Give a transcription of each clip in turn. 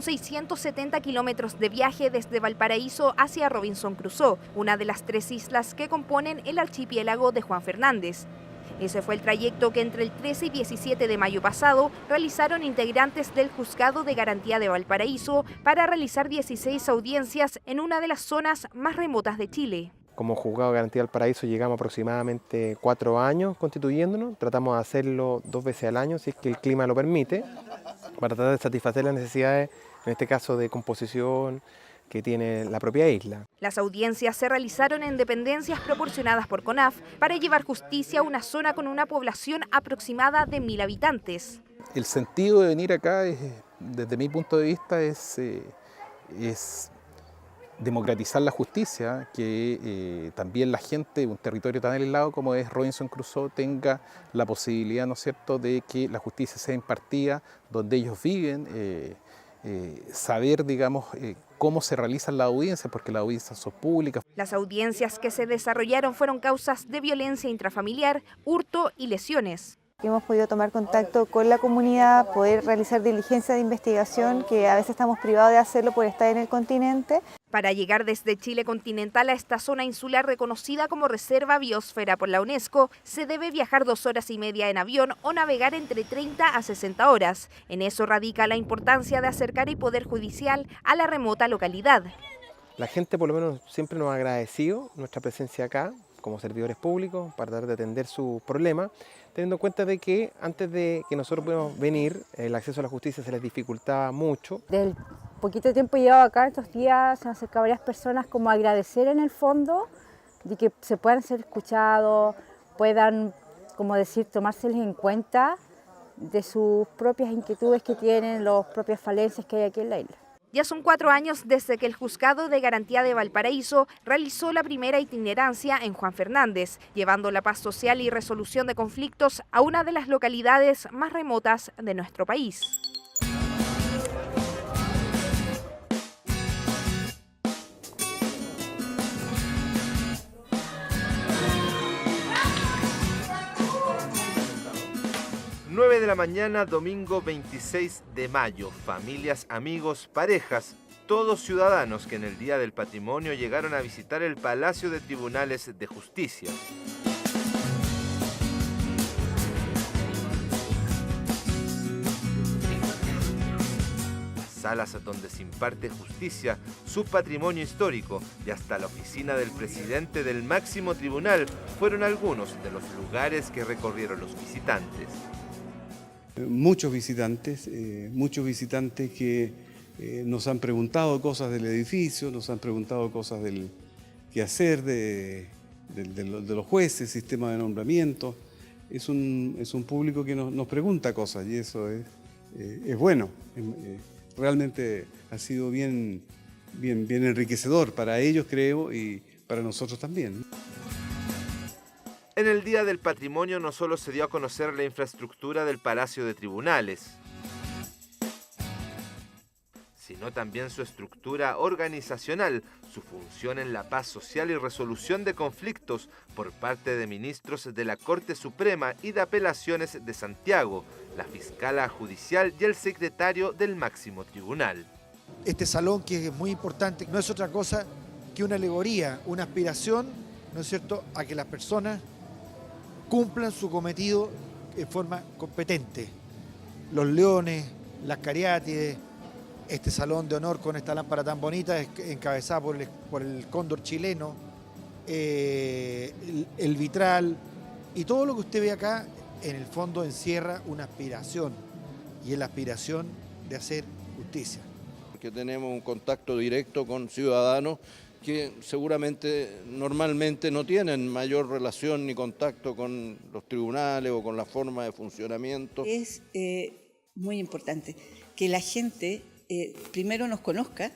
son 670 kilómetros de viaje desde Valparaíso hacia Robinson Crusoe, una de las 3 islas que componen el archipiélago de Juan Fernández. Ese fue el trayecto que entre el 13 y 17 de mayo pasado realizaron integrantes del Juzgado de Garantía de Valparaíso para realizar 16 audiencias en una de las zonas más remotas de Chile. Como Juzgado de Garantía del Paraíso llegamos aproximadamente 4 años constituyéndonos, tratamos de hacerlo 2 veces al año si es que el clima lo permite, para tratar de satisfacer las necesidades, en este caso de composición, que tiene la propia isla. Las audiencias se realizaron en dependencias proporcionadas por CONAF para llevar justicia a una zona con una población aproximada de 1000 habitantes. El sentido de venir acá, desde mi punto de vista, es democratizar la justicia, que también la gente de un territorio tan aislado como es Robinson Crusoe tenga la posibilidad, ¿no es cierto?, de que la justicia sea impartida donde ellos viven, saber, digamos, cómo se realizan las audiencias, porque las audiencias son públicas. Las audiencias que se desarrollaron fueron causas de violencia intrafamiliar, hurto y lesiones. Hemos podido tomar contacto con la comunidad, poder realizar diligencia de investigación, que a veces estamos privados de hacerlo por estar en el continente. Para llegar desde Chile continental a esta zona insular reconocida como Reserva Biosfera por la UNESCO, se debe viajar 2 horas y media en avión o navegar entre 30 a 60 horas. En eso radica la importancia de acercar el Poder Judicial a la remota localidad. La gente por lo menos siempre nos ha agradecido nuestra presencia acá como servidores públicos para tratar de atender sus problemas, teniendo en cuenta de que antes de que nosotros podamos venir, el acceso a la justicia se les dificultaba mucho. Del poquito tiempo llevado acá, estos días se han acercado varias personas como a agradecer en el fondo de que se puedan ser escuchados, puedan, como decir, tomárseles en cuenta de sus propias inquietudes que tienen, las propias falencias que hay aquí en la isla. Ya son 4 años desde que el Juzgado de Garantía de Valparaíso realizó la primera itinerancia en Juan Fernández, llevando la paz social y resolución de conflictos a una de las localidades más remotas de nuestro país. De la mañana, domingo 26 de mayo. Familias, amigos, parejas, todos ciudadanos que en el Día del Patrimonio llegaron a visitar el Palacio de Tribunales de Justicia. Salas donde se imparte justicia, su patrimonio histórico y hasta la oficina del presidente del máximo tribunal fueron algunos de los lugares que recorrieron los visitantes. Muchos visitantes que nos han preguntado cosas del edificio, nos han preguntado cosas del quehacer de los jueces, sistema de nombramiento. Es un público que nos pregunta cosas y eso es bueno. Realmente ha sido bien enriquecedor para ellos, creo, y para nosotros también. En el Día del Patrimonio no solo se dio a conocer la infraestructura del Palacio de Tribunales, sino también su estructura organizacional, su función en la paz social y resolución de conflictos por parte de ministros de la Corte Suprema y de Apelaciones de Santiago, la fiscala judicial y el secretario del máximo tribunal. Este salón, que es muy importante, no es otra cosa que una alegoría, una aspiración, ¿no es cierto?, a que las personas cumplan su cometido de forma competente. Los leones, las cariátides, este salón de honor con esta lámpara tan bonita, encabezada por el cóndor chileno, el vitral y todo lo que usted ve acá, en el fondo encierra una aspiración, y es la aspiración de hacer justicia. Que tenemos un contacto directo con ciudadanos que seguramente normalmente no tienen mayor relación ni contacto con los tribunales o con la forma de funcionamiento. Es muy importante que la gente primero nos conozca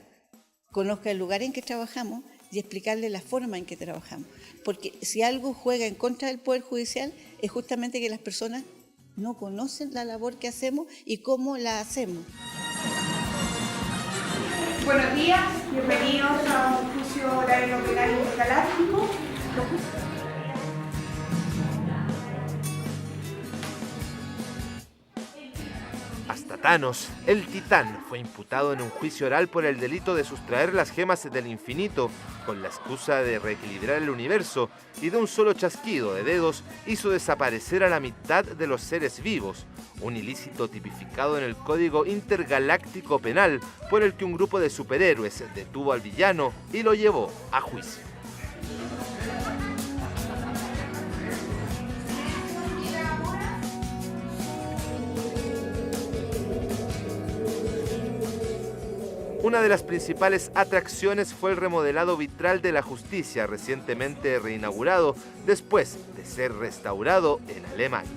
el lugar en que trabajamos y explicarle la forma en que trabajamos. Porque si algo juega en contra del Poder Judicial es justamente que las personas no conocen la labor que hacemos y cómo la hacemos. Buenos días, bienvenidos a un juicio horario penal intergaláctico. Hasta Thanos, el Titán, fue imputado en un juicio oral por el delito de sustraer las gemas del infinito con la excusa de reequilibrar el universo y de un solo chasquido de dedos hizo desaparecer a la mitad de los seres vivos, un ilícito tipificado en el Código Intergaláctico Penal por el que un grupo de superhéroes detuvo al villano y lo llevó a juicio. Una de las principales atracciones fue el remodelado vitral de la Justicia, recientemente reinaugurado después de ser restaurado en Alemania.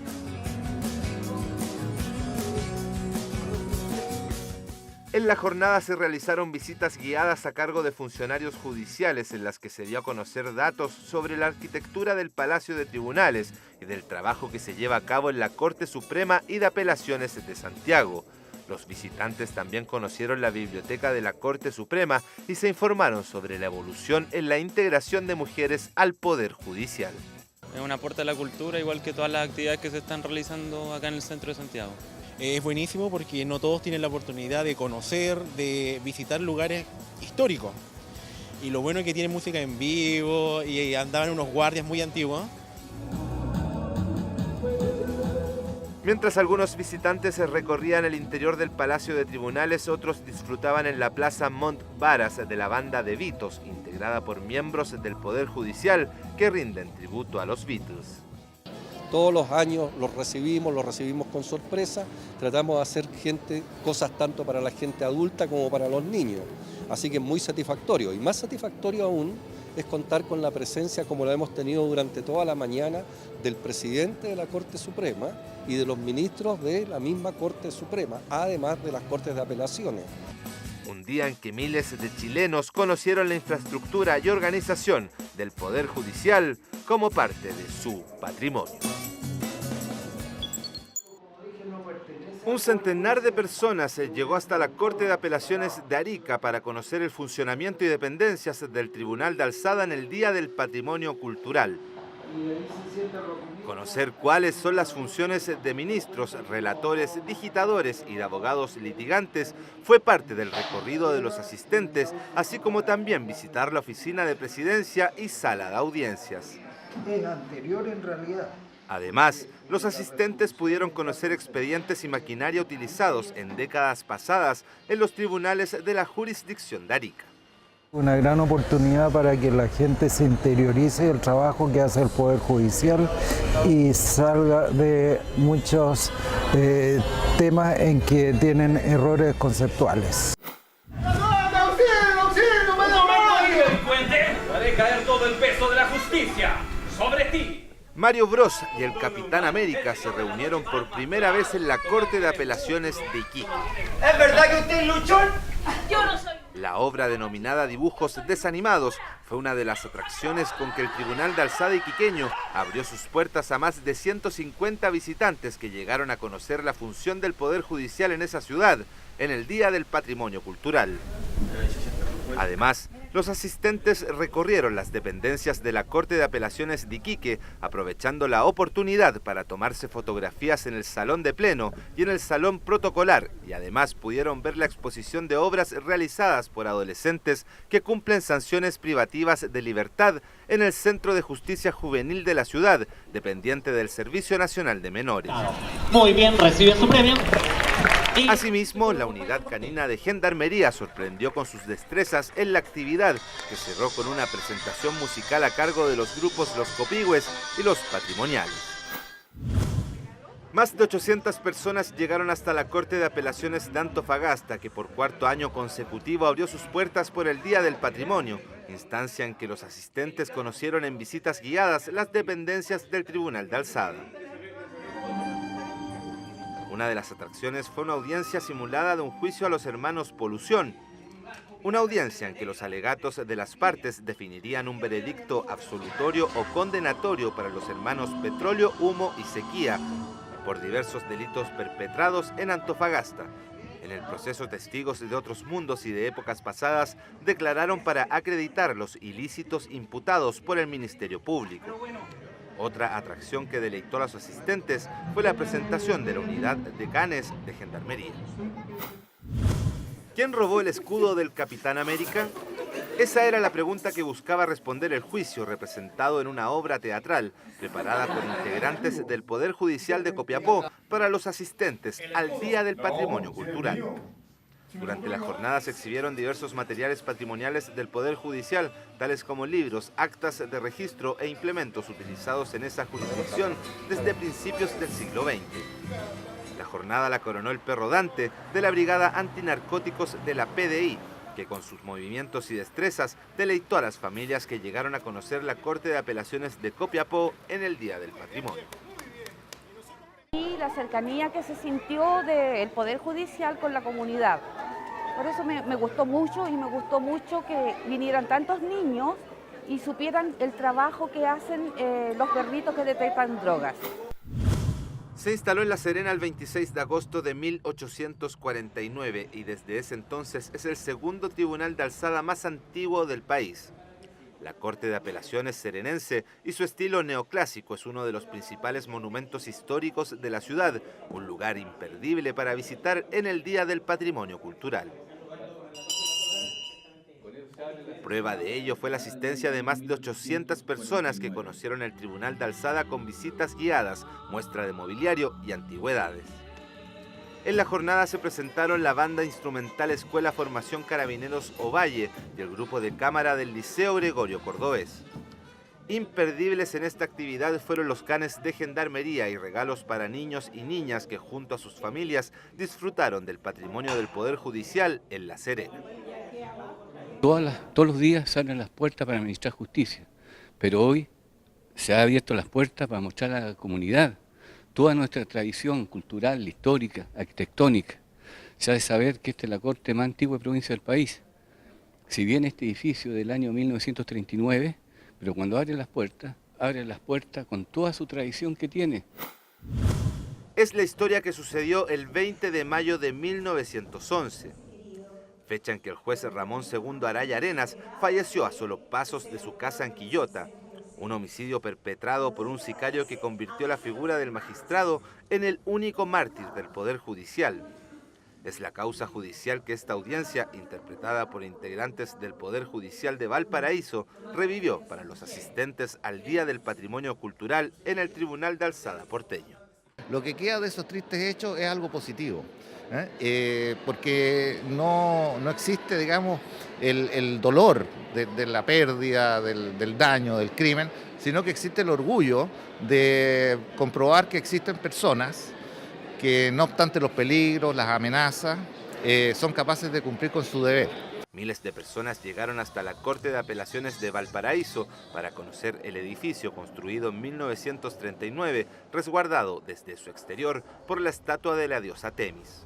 En la jornada se realizaron visitas guiadas a cargo de funcionarios judiciales en las que se dio a conocer datos sobre la arquitectura del Palacio de Tribunales y del trabajo que se lleva a cabo en la Corte Suprema y de Apelaciones de Santiago. Los visitantes también conocieron la biblioteca de la Corte Suprema y se informaron sobre la evolución en la integración de mujeres al Poder Judicial. Es un aporte a la cultura, igual que todas las actividades que se están realizando acá en el centro de Santiago. Es buenísimo porque no todos tienen la oportunidad de conocer, de visitar lugares históricos. Y lo bueno es que tiene música en vivo y andaban unos guardias muy antiguos. Mientras algunos visitantes recorrían el interior del Palacio de Tribunales, otros disfrutaban en la Plaza Montbaras de la banda de Beatles, integrada por miembros del Poder Judicial que rinden tributo a los Beatles. Todos los años los recibimos con sorpresa, tratamos de hacer cosas tanto para la gente adulta como para los niños, así que es muy satisfactorio y más satisfactorio aún es contar con la presencia, como la hemos tenido durante toda la mañana, del presidente de la Corte Suprema y de los ministros de la misma Corte Suprema, además de las Cortes de Apelaciones. Un día en que miles de chilenos conocieron la infraestructura y organización del Poder Judicial como parte de su patrimonio. Un centenar de personas llegó hasta la Corte de Apelaciones de Arica para conocer el funcionamiento y dependencias del Tribunal de Alzada en el Día del Patrimonio Cultural. Conocer cuáles son las funciones de ministros, relatores, digitadores y de abogados litigantes fue parte del recorrido de los asistentes, así como también visitar la oficina de presidencia y sala de audiencias. Es anterior en realidad. Además, los asistentes pudieron conocer expedientes y maquinaria utilizados en décadas pasadas en los tribunales de la jurisdicción de Arica. Una gran oportunidad para que la gente se interiorice el trabajo que hace el Poder Judicial y salga de muchos temas en que tienen errores conceptuales. Haré caer todo el peso de la justicia sobre ti. Mario Bros y el Capitán América se reunieron por primera vez en la Corte de Apelaciones de Iquique. ¿Es verdad que usted es luchón? Yo no soy. La obra denominada Dibujos Desanimados fue una de las atracciones con que el Tribunal de Alzada iquiqueño abrió sus puertas a más de 150 visitantes que llegaron a conocer la función del Poder Judicial en esa ciudad en el Día del Patrimonio Cultural. Además, los asistentes recorrieron las dependencias de la Corte de Apelaciones de Iquique, aprovechando la oportunidad para tomarse fotografías en el Salón de Pleno y en el Salón Protocolar, y además pudieron ver la exposición de obras realizadas por adolescentes que cumplen sanciones privativas de libertad en el Centro de Justicia Juvenil de la ciudad, dependiente del Servicio Nacional de Menores. Muy bien, recibe su premio. Asimismo, la unidad canina de Gendarmería sorprendió con sus destrezas en la actividad, que cerró con una presentación musical a cargo de los grupos Los Copigües y Los Patrimoniales. Más de 800 personas llegaron hasta la Corte de Apelaciones de Antofagasta, que por cuarto año consecutivo abrió sus puertas por el Día del Patrimonio, instancia en que los asistentes conocieron en visitas guiadas las dependencias del Tribunal de Alzada. Una de las atracciones fue una audiencia simulada de un juicio a los hermanos Polución. Una audiencia en que los alegatos de las partes definirían un veredicto absolutorio o condenatorio para los hermanos Petróleo, Humo y Sequía por diversos delitos perpetrados en Antofagasta. En el proceso, testigos de otros mundos y de épocas pasadas declararon para acreditar los ilícitos imputados por el Ministerio Público. Otra atracción que deleitó a los asistentes fue la presentación de la unidad de canes de Gendarmería. ¿Quién robó el escudo del Capitán América? Esa era la pregunta que buscaba responder el juicio, representado en una obra teatral preparada por integrantes del Poder Judicial de Copiapó para los asistentes al Día del Patrimonio Cultural. Durante la jornada se exhibieron diversos materiales patrimoniales del Poder Judicial, tales como libros, actas de registro e implementos utilizados en esa jurisdicción desde principios del siglo XX. La jornada la coronó el perro Dante de la Brigada Antinarcóticos de la PDI, que con sus movimientos y destrezas deleitó a las familias que llegaron a conocer la Corte de Apelaciones de Copiapó en el Día del Patrimonio. Y la cercanía que se sintió del Poder Judicial con la comunidad. Por eso me gustó mucho, y me gustó mucho que vinieran tantos niños y supieran el trabajo que hacen los perritos que detectan drogas. Se instaló en La Serena el 26 de agosto de 1849 y desde ese entonces es el segundo tribunal de alzada más antiguo del país. La Corte de Apelaciones serenense y su estilo neoclásico es uno de los principales monumentos históricos de la ciudad, un lugar imperdible para visitar en el Día del Patrimonio Cultural. Prueba de ello fue la asistencia de más de 800 personas que conocieron el Tribunal de Alzada con visitas guiadas, muestra de mobiliario y antigüedades. En la jornada se presentaron la banda instrumental Escuela Formación Carabineros Ovalle y el grupo de cámara del Liceo Gregorio Cordobés. Imperdibles en esta actividad fueron los canes de Gendarmería y regalos para niños y niñas que junto a sus familias disfrutaron del patrimonio del Poder Judicial en La Serena. Todos los días se abren las puertas para administrar justicia, pero hoy se han abierto las puertas para mostrar a la comunidad toda nuestra tradición cultural, histórica, arquitectónica. Se ha de saber que esta es la corte más antigua de provincia del país. Si bien este edificio del año 1939, pero cuando abre las puertas con toda su tradición que tiene. Es la historia que sucedió el 20 de mayo de 1911. Fecha en que el juez Ramón II Araya Arenas falleció a solo pasos de su casa en Quillota, un homicidio perpetrado por un sicario que convirtió la figura del magistrado en el único mártir del Poder Judicial. Es la causa judicial que esta audiencia, interpretada por integrantes del Poder Judicial de Valparaíso, revivió para los asistentes al Día del Patrimonio Cultural en el Tribunal de Alzada porteño. Lo que queda de esos tristes hechos es algo positivo. Porque no existe, digamos, el dolor de la pérdida, del daño, del crimen, sino que existe el orgullo de comprobar que existen personas que, no obstante los peligros, las amenazas, son capaces de cumplir con su deber. Miles de personas llegaron hasta la Corte de Apelaciones de Valparaíso para conocer el edificio construido en 1939, resguardado desde su exterior por la estatua de la diosa Temis.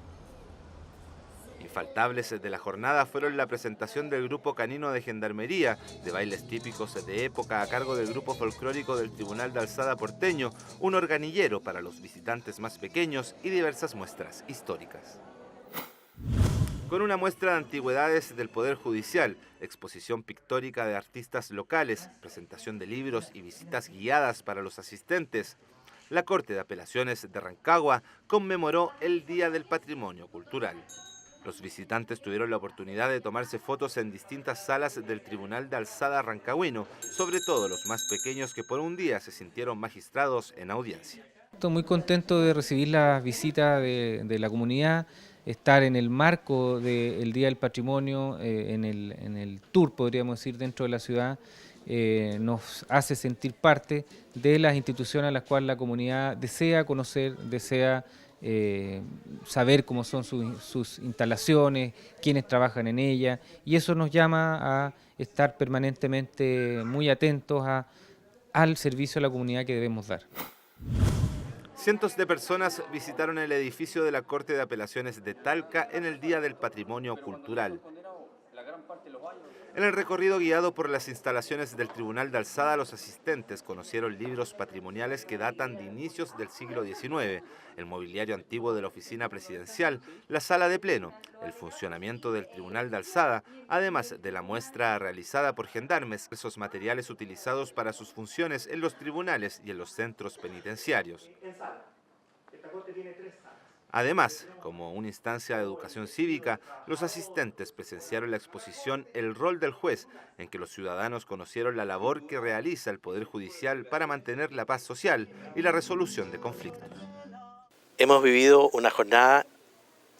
Infaltables de la jornada fueron la presentación del grupo canino de Gendarmería, de bailes típicos de época a cargo del grupo folclórico del Tribunal de Alzada porteño, un organillero para los visitantes más pequeños y diversas muestras históricas. Con una muestra de antigüedades del Poder Judicial, exposición pictórica de artistas locales, presentación de libros y visitas guiadas para los asistentes, la Corte de Apelaciones de Rancagua conmemoró el Día del Patrimonio Cultural. Los visitantes tuvieron la oportunidad de tomarse fotos en distintas salas del Tribunal de Alzada rancagüino, sobre todo los más pequeños que por un día se sintieron magistrados en audiencia. Estoy muy contento de recibir la visita de la comunidad, estar en el marco del Día del Patrimonio, en el tour, podríamos decir, dentro de la ciudad, nos hace sentir parte de las instituciones a las cuales la comunidad desea conocer, desea saber cómo son sus instalaciones, quiénes trabajan en ellas, y eso nos llama a estar permanentemente muy atentos al servicio a la comunidad que debemos dar. Cientos de personas visitaron el edificio de la Corte de Apelaciones de Talca en el Día del Patrimonio Cultural. En el recorrido guiado por las instalaciones del Tribunal de Alzada, los asistentes conocieron libros patrimoniales que datan de inicios del siglo XIX, el mobiliario antiguo de la oficina presidencial, la sala de pleno, el funcionamiento del Tribunal de Alzada, además de la muestra realizada por gendarmes, esos materiales utilizados para sus funciones en los tribunales y en los centros penitenciarios. Además, como una instancia de educación cívica, los asistentes presenciaron la exposición El rol del juez, en que los ciudadanos conocieron la labor que realiza el Poder Judicial para mantener la paz social y la resolución de conflictos. Hemos vivido una jornada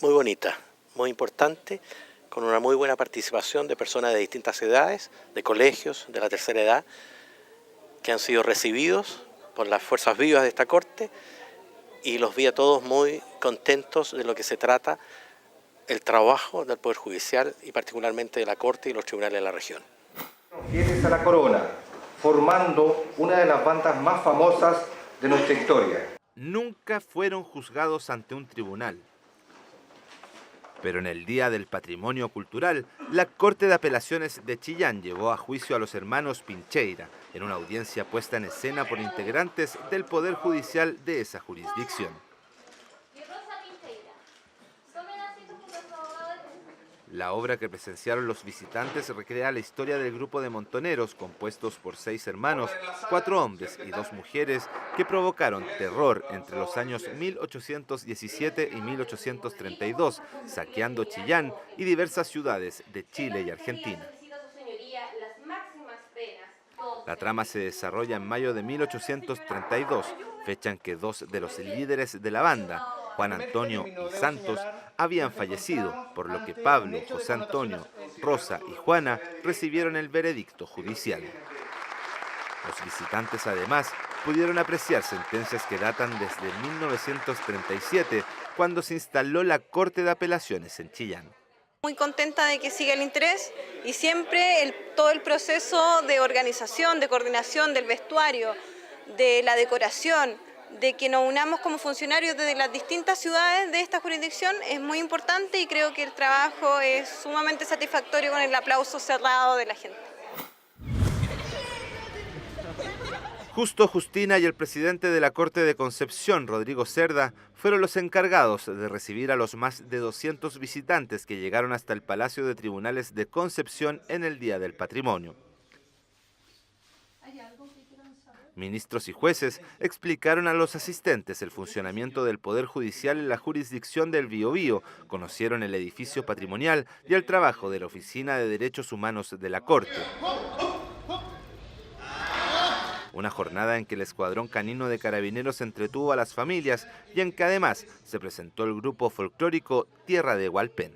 muy bonita, muy importante, con una muy buena participación de personas de distintas edades, de colegios, de la tercera edad, que han sido recibidos por las fuerzas vivas de esta Corte, y los vi a todos muy contentos de lo que se trata el trabajo del Poder Judicial y particularmente de la Corte y los tribunales de la región. Fieles a la corona, formando una de las bandas más famosas de nuestra historia. Nunca fueron juzgados ante un tribunal. Pero en el Día del Patrimonio Cultural, la Corte de Apelaciones de Chillán llevó a juicio a los hermanos Pincheira, en una audiencia puesta en escena por integrantes del Poder Judicial de esa jurisdicción. La obra que presenciaron los visitantes recrea la historia del grupo de montoneros compuestos por 6 hermanos, 4 hombres y 2 mujeres que provocaron terror entre los años 1817 y 1832, saqueando Chillán y diversas ciudades de Chile y Argentina. La trama se desarrolla en mayo de 1832, fecha en que 2 de los líderes de la banda, Juan Antonio y Santos, habían fallecido, por lo que Pablo, José Antonio, Rosa y Juana recibieron el veredicto judicial. Los visitantes además pudieron apreciar sentencias que datan desde 1937, cuando se instaló la Corte de Apelaciones en Chillán. Muy contenta de que siga el interés y siempre todo el proceso de organización, de coordinación del vestuario, de la decoración, de que nos unamos como funcionarios desde las distintas ciudades de esta jurisdicción es muy importante y creo que el trabajo es sumamente satisfactorio con el aplauso cerrado de la gente. Justo Justina y el presidente de la Corte de Concepción, Rodrigo Cerda, fueron los encargados de recibir a los más de 200 visitantes que llegaron hasta el Palacio de Tribunales de Concepción en el Día del Patrimonio. Ministros y jueces explicaron a los asistentes el funcionamiento del Poder Judicial en la jurisdicción del Biobío, conocieron el edificio patrimonial y el trabajo de la Oficina de Derechos Humanos de la Corte. Una jornada en que el Escuadrón Canino de Carabineros entretuvo a las familias y en que además se presentó el grupo folclórico Tierra de Hualpén.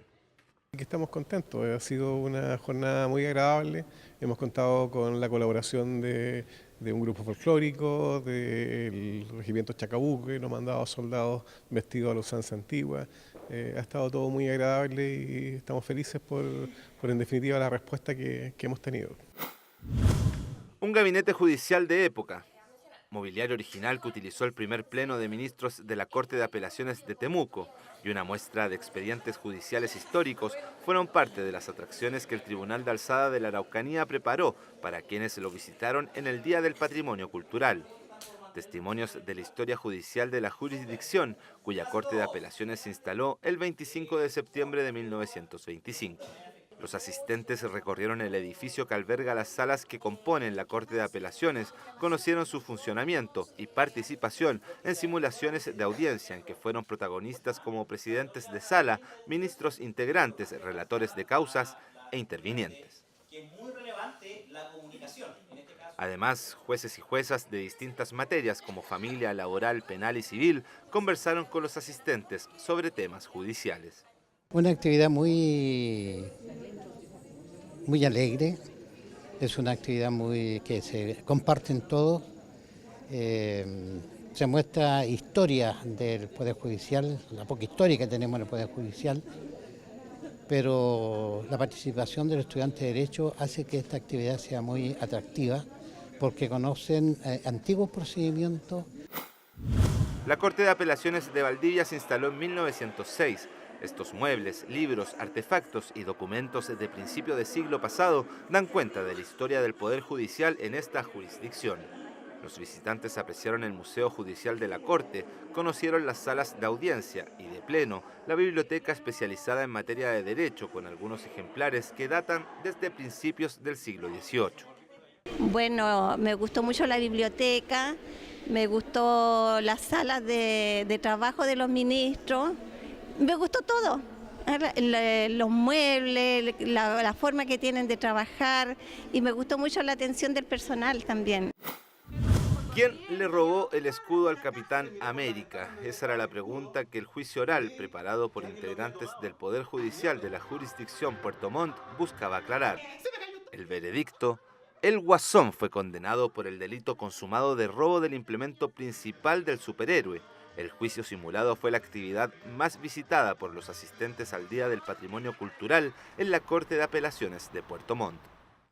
Estamos contentos, ha sido una jornada muy agradable, hemos contado con la colaboración de un grupo folclórico, del regimiento Chacabuque, nos han mandado soldados vestidos a la usanza antigua, ha estado todo muy agradable y estamos felices por en definitiva la respuesta que hemos tenido. Un gabinete judicial de época, mobiliario original que utilizó el primer pleno de ministros de la Corte de Apelaciones de Temuco y una muestra de expedientes judiciales históricos fueron parte de las atracciones que el Tribunal de Alzada de la Araucanía preparó para quienes lo visitaron en el Día del Patrimonio Cultural. Testimonios de la historia judicial de la jurisdicción, cuya Corte de Apelaciones se instaló el 25 de septiembre de 1925. Los asistentes recorrieron el edificio que alberga las salas que componen la Corte de Apelaciones, conocieron su funcionamiento y participación en simulaciones de audiencia en que fueron protagonistas como presidentes de sala, ministros integrantes, relatores de causas e intervinientes. Además, jueces y juezas de distintas materias como familia, laboral, penal y civil conversaron con los asistentes sobre temas judiciales. Una actividad muy alegre, es una actividad que se comparten todos, se muestra historia del Poder Judicial, la poca historia que tenemos en el Poder Judicial, pero la participación de los estudiantes de Derecho hace que esta actividad sea muy atractiva porque conocen antiguos procedimientos. La Corte de Apelaciones de Valdivia se instaló en 1906. Estos muebles, libros, artefactos y documentos de principio de siglo pasado dan cuenta de la historia del Poder Judicial en esta jurisdicción. Los visitantes apreciaron el Museo Judicial de la Corte, conocieron las salas de audiencia y de pleno, la biblioteca especializada en materia de derecho con algunos ejemplares que datan desde principios del siglo XVIII. Bueno, me gustó mucho la biblioteca, me gustó las salas de trabajo de los ministros, me gustó todo. Los muebles, la forma que tienen de trabajar y me gustó mucho la atención del personal también. ¿Quién le robó el escudo al Capitán América? Esa era la pregunta que el juicio oral, preparado por integrantes del Poder Judicial de la jurisdicción Puerto Montt, buscaba aclarar. El veredicto: el Guasón fue condenado por el delito consumado de robo del implemento principal del superhéroe. El juicio simulado fue la actividad más visitada por los asistentes al Día del Patrimonio Cultural en la Corte de Apelaciones de Puerto Montt.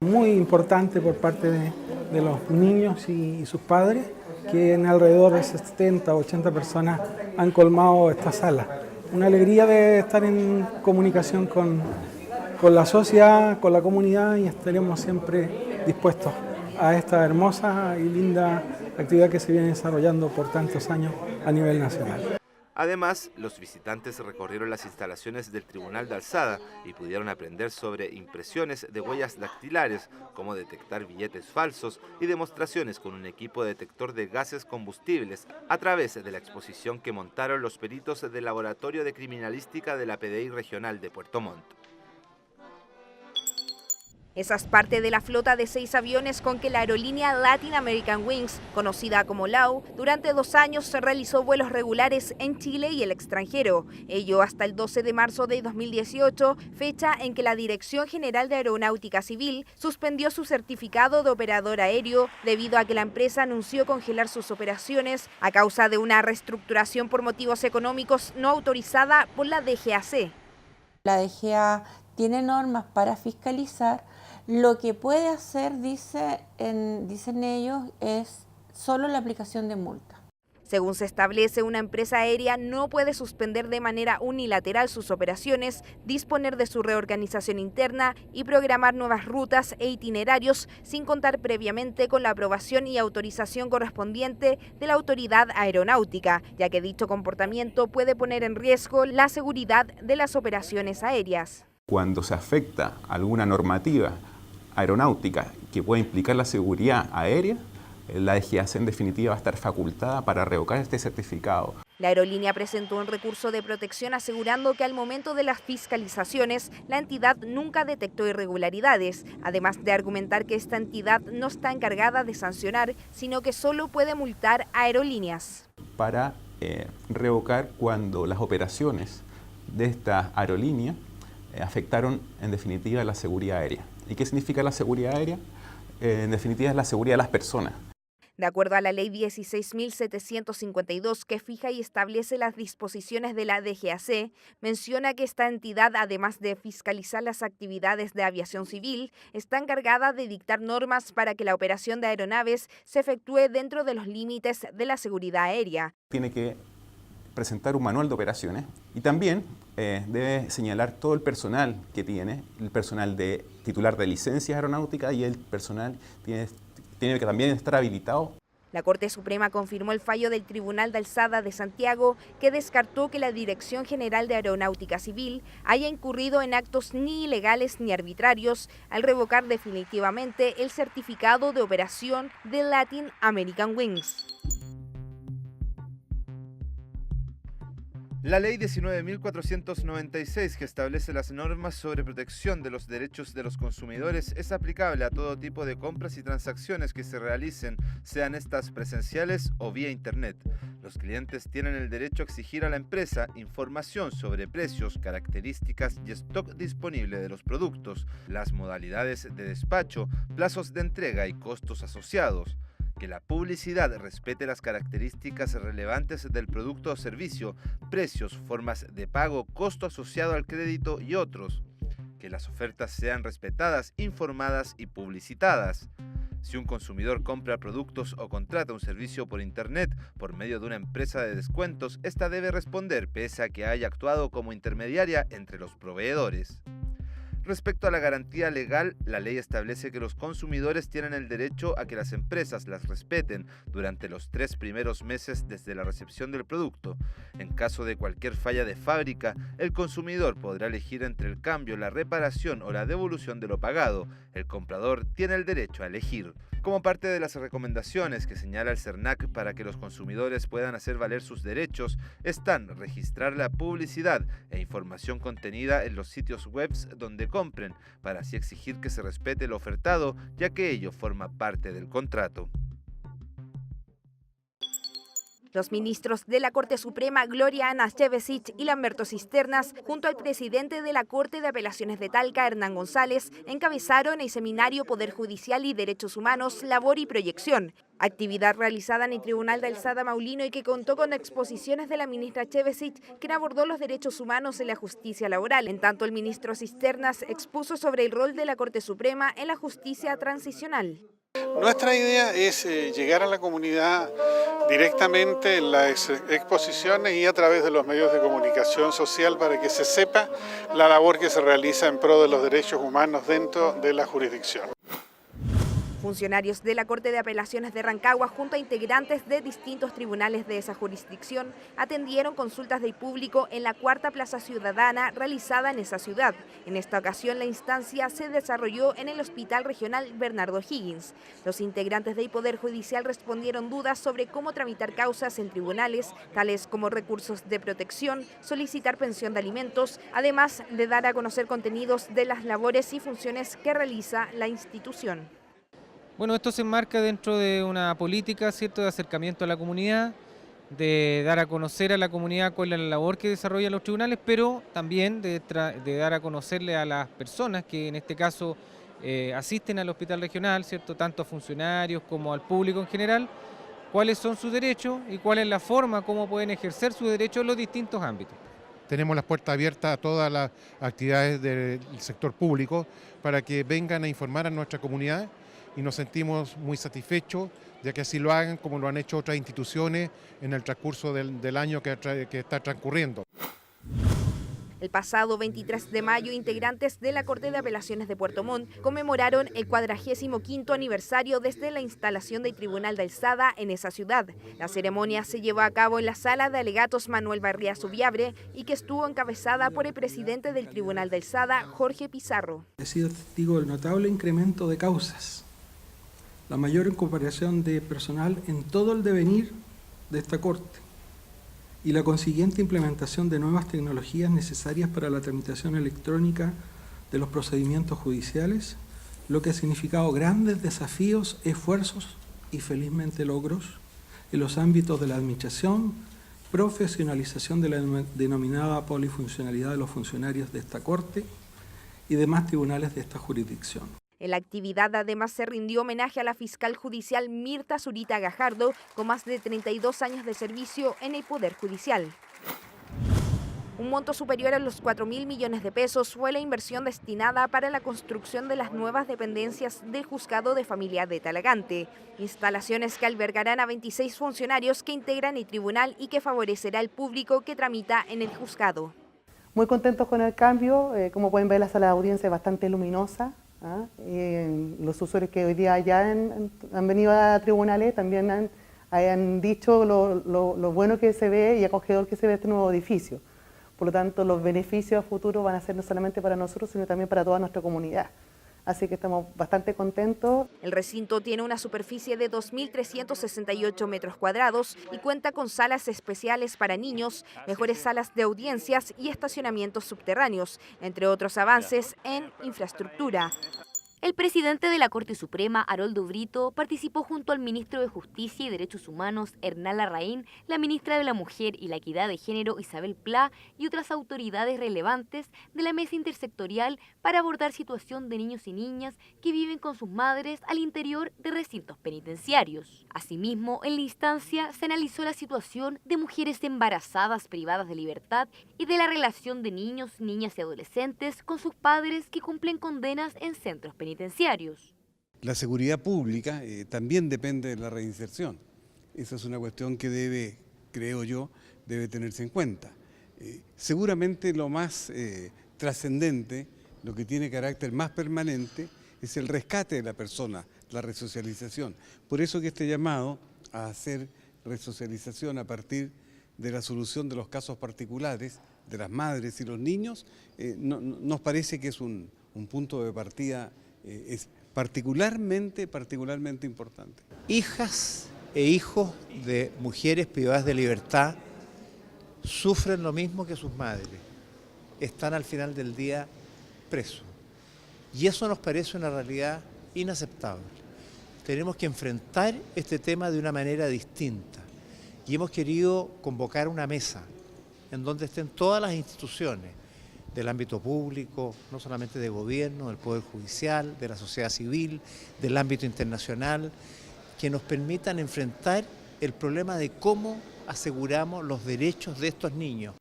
Muy importante por parte de los niños y sus padres, que en alrededor de 70 o 80 personas han colmado esta sala. Una alegría de estar en comunicación con la sociedad, con la comunidad, y estaremos siempre dispuestos a esta hermosa y linda actividad que se viene desarrollando por tantos años a nivel nacional. Además, los visitantes recorrieron las instalaciones del Tribunal de Alzada y pudieron aprender sobre impresiones de huellas dactilares, cómo detectar billetes falsos y demostraciones con un equipo detector de gases combustibles a través de la exposición que montaron los peritos del Laboratorio de Criminalística de la PDI Regional de Puerto Montt. Esa es parte de la flota de 6 aviones con que la aerolínea Latin American Wings, conocida como LAU, durante 2 años realizó vuelos regulares en Chile y el extranjero. Ello hasta el 12 de marzo de 2018, fecha en que la Dirección General de Aeronáutica Civil suspendió su certificado de operador aéreo debido a que la empresa anunció congelar sus operaciones a causa de una reestructuración por motivos económicos no autorizada por la DGAC. La DGA tiene normas para fiscalizar. Lo que puede hacer, dicen ellos, es solo la aplicación de multa. Según se establece, una empresa aérea no puede suspender de manera unilateral sus operaciones, disponer de su reorganización interna y programar nuevas rutas e itinerarios sin contar previamente con la aprobación y autorización correspondiente de la autoridad aeronáutica, ya que dicho comportamiento puede poner en riesgo la seguridad de las operaciones aéreas. Cuando se afecta alguna normativa aeronáutica que pueda implicar la seguridad aérea, la DGAC en definitiva va a estar facultada para revocar este certificado. La aerolínea presentó un recurso de protección asegurando que al momento de las fiscalizaciones la entidad nunca detectó irregularidades, además de argumentar que esta entidad no está encargada de sancionar, sino que solo puede multar a aerolíneas. Para revocar cuando las operaciones de esta aerolínea afectaron en definitiva la seguridad aérea. ¿Y qué significa la seguridad aérea? En definitiva es la seguridad de las personas. De acuerdo a la Ley 16.752, que fija y establece las disposiciones de la DGAC, menciona que esta entidad, además de fiscalizar las actividades de aviación civil, está encargada de dictar normas para que la operación de aeronaves se efectúe dentro de los límites de la seguridad aérea. Tiene que presentar un manual de operaciones y también debe señalar todo el personal que tiene, el personal de titular de licencias aeronáuticas, y el personal tiene que también estar habilitado. La Corte Suprema confirmó el fallo del Tribunal de Alzada de Santiago, que descartó que la Dirección General de Aeronáutica Civil haya incurrido en actos ni ilegales ni arbitrarios al revocar definitivamente el certificado de operación de Latin American Wings. La Ley 19.496, que establece las normas sobre protección de los derechos de los consumidores, es aplicable a todo tipo de compras y transacciones que se realicen, sean estas presenciales o vía Internet. Los clientes tienen el derecho a exigir a la empresa información sobre precios, características y stock disponible de los productos, las modalidades de despacho, plazos de entrega y costos asociados. Que la publicidad respete las características relevantes del producto o servicio, precios, formas de pago, costo asociado al crédito y otros. Que las ofertas sean respetadas, informadas y publicitadas. Si un consumidor compra productos o contrata un servicio por Internet por medio de una empresa de descuentos, esta debe responder pese a que haya actuado como intermediaria entre los proveedores. Respecto a la garantía legal, la ley establece que los consumidores tienen el derecho a que las empresas las respeten durante los 3 primeros meses desde la recepción del producto. En caso de cualquier falla de fábrica, el consumidor podrá elegir entre el cambio, la reparación o la devolución de lo pagado. El comprador tiene el derecho a elegir. Como parte de las recomendaciones que señala el CERNAC para que los consumidores puedan hacer valer sus derechos, están registrar la publicidad e información contenida en los sitios web donde compren, para así exigir que se respete lo ofertado, ya que ello forma parte del contrato. Los ministros de la Corte Suprema, Gloria Ana Chevesic y Lamberto Cisternas, junto al presidente de la Corte de Apelaciones de Talca, Hernán González, encabezaron el seminario Poder Judicial y Derechos Humanos, Labor y Proyección, actividad realizada en el Tribunal de Alzada Maulino y que contó con exposiciones de la ministra Chevesic, quien abordó los derechos humanos en la justicia laboral. En tanto, el ministro Cisternas expuso sobre el rol de la Corte Suprema en la justicia transicional. Nuestra idea es llegar a la comunidad directamente en las exposiciones y a través de los medios de comunicación social para que se sepa la labor que se realiza en pro de los derechos humanos dentro de la jurisdicción. Funcionarios de la Corte de Apelaciones de Rancagua, junto a integrantes de distintos tribunales de esa jurisdicción, atendieron consultas del público en la Cuarta Plaza Ciudadana realizada en esa ciudad. En esta ocasión, la instancia se desarrolló en el Hospital Regional Bernardo Higgins. Los integrantes del Poder Judicial respondieron dudas sobre cómo tramitar causas en tribunales, tales como recursos de protección, solicitar pensión de alimentos, además de dar a conocer contenidos de las labores y funciones que realiza la institución. Bueno, esto se enmarca dentro de una política, ¿cierto?, de acercamiento a la comunidad, de dar a conocer a la comunidad cuál es la labor que desarrollan los tribunales, pero también de dar a conocerle a las personas que en este caso asisten al hospital regional, ¿cierto?, tanto a funcionarios como al público en general, cuáles son sus derechos y cuál es la forma como pueden ejercer sus derechos en los distintos ámbitos. Tenemos las puertas abiertas a todas las actividades del sector público para que vengan a informar a nuestra comunidad, y nos sentimos muy satisfechos de que así lo hagan como lo han hecho otras instituciones en el transcurso del año que está transcurriendo. El pasado 23 de mayo, integrantes de la Corte de Apelaciones de Puerto Montt conmemoraron el 45º aniversario desde la instalación del Tribunal de Alzada en esa ciudad. La ceremonia se llevó a cabo en la Sala de Alegatos Manuel Barría Subiabre y que estuvo encabezada por el presidente del Tribunal de Alzada, Jorge Pizarro. He sido testigo del notable incremento de causas, la mayor incorporación de personal en todo el devenir de esta Corte y la consiguiente implementación de nuevas tecnologías necesarias para la tramitación electrónica de los procedimientos judiciales, lo que ha significado grandes desafíos, esfuerzos y felizmente logros en los ámbitos de la administración, profesionalización de la denominada polifuncionalidad de los funcionarios de esta Corte y demás tribunales de esta jurisdicción. En la actividad además se rindió homenaje a la fiscal judicial Mirta Zurita Gajardo, con más de 32 años de servicio en el Poder Judicial. Un monto superior a los 4.000 millones de pesos fue la inversión destinada para la construcción de las nuevas dependencias del Juzgado de Familia de Talagante, instalaciones que albergarán a 26 funcionarios que integran el tribunal y que favorecerá al público que tramita en el juzgado. Muy contentos con el cambio, como pueden ver la sala de audiencia es bastante luminosa. Los usuarios que hoy día ya han venido a tribunales también han dicho lo bueno que se ve y acogedor que se ve este nuevo edificio. Por lo tanto, los beneficios a futuro van a ser no solamente para nosotros, sino también para toda nuestra comunidad. Así que estamos bastante contentos. El recinto tiene una superficie de 2.368 metros cuadrados y cuenta con salas especiales para niños, mejores salas de audiencias y estacionamientos subterráneos, entre otros avances en infraestructura. El presidente de la Corte Suprema, Haroldo Brito, participó junto al ministro de Justicia y Derechos Humanos, Hernán Larraín, la ministra de la Mujer y la Equidad de Género, Isabel Pla, y otras autoridades relevantes de la mesa intersectorial para abordar situación de niños y niñas que viven con sus madres al interior de recintos penitenciarios. Asimismo, en la instancia se analizó la situación de mujeres embarazadas privadas de libertad y de la relación de niños, niñas y adolescentes con sus padres que cumplen condenas en centros penitenciarios. La seguridad pública también depende de la reinserción. Esa es una cuestión que debe, creo yo, debe tenerse en cuenta. Seguramente lo más trascendente, lo que tiene carácter más permanente, es el rescate de la persona, la resocialización. Por eso que este llamado a hacer resocialización a partir de la solución de los casos particulares de las madres y los niños, nos parece que es un punto de partida es particularmente importante. Hijas e hijos de mujeres privadas de libertad sufren lo mismo que sus madres, están al final del día presos. Y eso nos parece una realidad inaceptable. Tenemos que enfrentar este tema de una manera distinta y hemos querido convocar una mesa en donde estén todas las instituciones del ámbito público, no solamente de gobierno, del Poder Judicial, de la sociedad civil, del ámbito internacional, que nos permitan enfrentar el problema de cómo aseguramos los derechos de estos niños.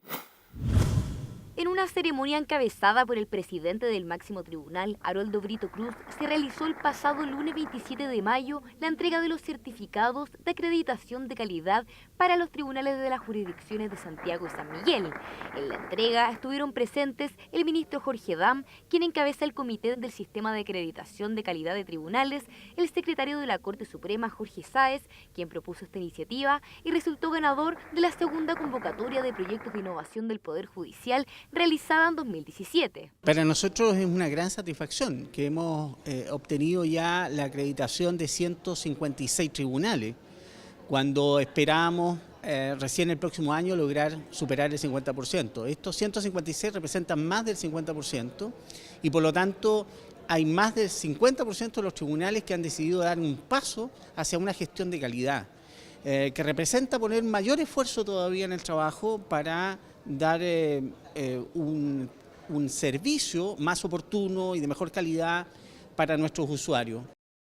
En una ceremonia encabezada por el presidente del máximo tribunal, Aroldo Brito Cruz, se realizó el pasado lunes 27 de mayo la entrega de los certificados de acreditación de calidad para los tribunales de las jurisdicciones de Santiago y San Miguel. En la entrega estuvieron presentes el ministro Jorge Dam, quien encabeza el comité del sistema de acreditación de calidad de tribunales, el secretario de la Corte Suprema, Jorge Sáez, quien propuso esta iniciativa y resultó ganador de la segunda convocatoria de proyectos de innovación del Poder Judicial realizada en 2017. Para nosotros es una gran satisfacción que hemos obtenido ya la acreditación de 156 tribunales, cuando esperábamos recién el próximo año lograr superar el 50%. Estos 156 representan más del 50% y por lo tanto hay más del 50% de los tribunales que han decidido dar un paso hacia una gestión de calidad, que representa poner mayor esfuerzo todavía en el trabajo para dar un servicio más oportuno y de mejor calidad para nuestros usuarios.